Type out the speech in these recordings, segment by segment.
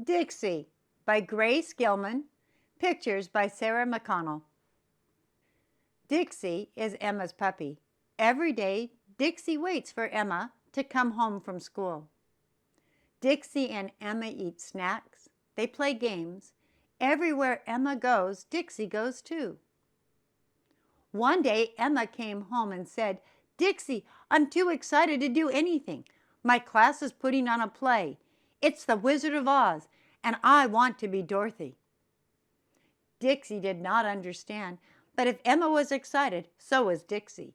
Dixie by Grace Gilman. Pictures by Sarah McConnell. Dixie is Emma's puppy. Every day, Dixie waits for Emma to come home from school. Dixie and Emma eat snacks. They play games. Everywhere Emma goes, Dixie goes too. One day, Emma came home and said, "Dixie, I'm too excited to do anything. My class is putting on a play. It's The Wizard of Oz, and I want to be Dorothy." Dixie did not understand, but if Emma was excited, so was Dixie.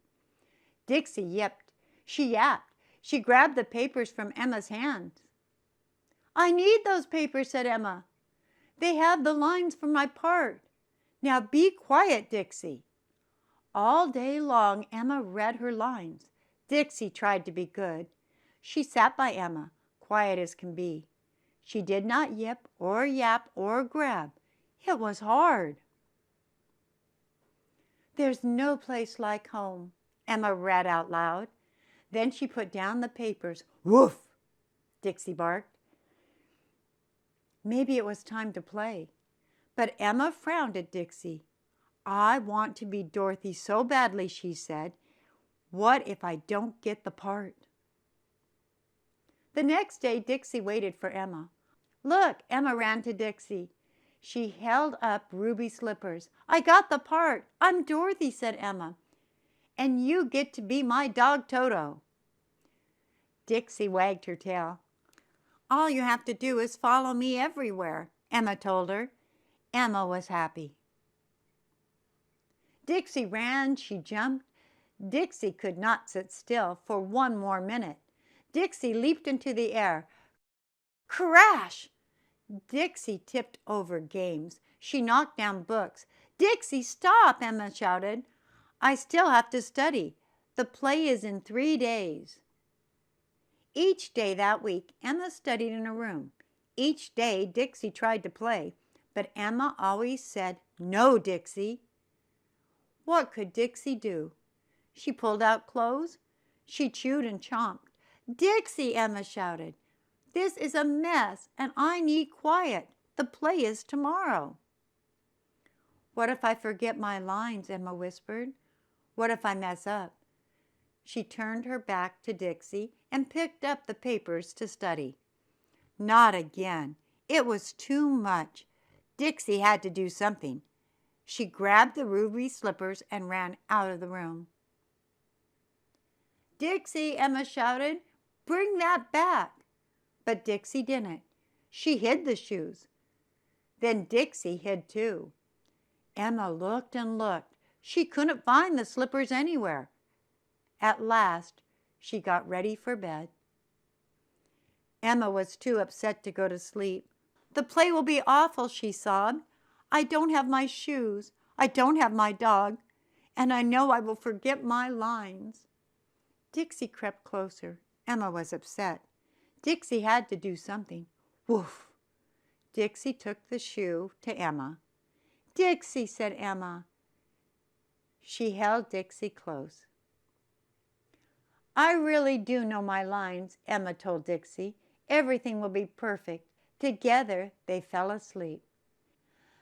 Dixie yipped. She yapped. She grabbed the papers from Emma's hands. "I need those papers," said Emma. "They have the lines for my part. Now be quiet, Dixie." All day long, Emma read her lines. Dixie tried to be good. She sat by Emma, quiet as can be. She did not yip or yap or grab. It was hard. "There's no place like home," Emma read out loud. Then she put down the papers. "Woof!" Dixie barked. Maybe it was time to play. But Emma frowned at Dixie. "I want to be Dorothy so badly," she said. "What if I don't get the part?" The next day, Dixie waited for Emma. "Look," Emma ran to Dixie. She held up ruby slippers. "I got the part. I'm Dorothy," said Emma. "And you get to be my dog Toto." Dixie wagged her tail. "All you have to do is follow me everywhere," Emma told her. Emma was happy. Dixie ran, she jumped. Dixie could not sit still for one more minute. Dixie leaped into the air. Crash! Dixie tipped over games. She knocked down books. "Dixie, stop!" Emma shouted. "I still have to study. The play is in 3 days." Each day that week, Emma studied in a room. Each day, Dixie tried to play, but Emma always said, "No, Dixie." What could Dixie do? She pulled out clothes. She chewed and chomped. "Dixie," Emma shouted, "this is a mess and I need quiet. The play is tomorrow." "What if I forget my lines?" Emma whispered. "What if I mess up?" She turned her back to Dixie and picked up the papers to study. Not again. It was too much. Dixie had to do something. She grabbed the ruby slippers and ran out of the room. "Dixie," Emma shouted, "bring that back." But Dixie didn't. She hid the shoes. Then Dixie hid too. Emma looked and looked. She couldn't find the slippers anywhere. At last, she got ready for bed. Emma was too upset to go to sleep. "The play will be awful," she sobbed. "I don't have my shoes. I don't have my dog. And I know I will forget my lines." Dixie crept closer. Emma was upset. Dixie had to do something. Woof! Dixie took the shoe to Emma. "Dixie," said Emma. She held Dixie close. "I really do know my lines," Emma told Dixie. "Everything will be perfect." Together, they fell asleep.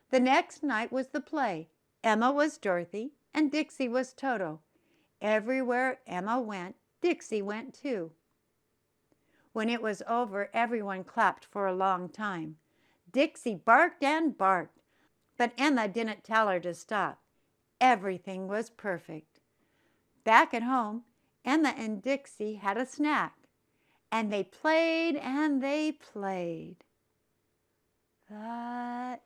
The next night was the play. Emma was Dorothy and Dixie was Toto. Everywhere Emma went, Dixie went too. When it was over, everyone clapped for a long time. Dixie barked and barked, but Emma didn't tell her to stop. Everything was perfect. Back at home, Emma and Dixie had a snack, and they played and they played. The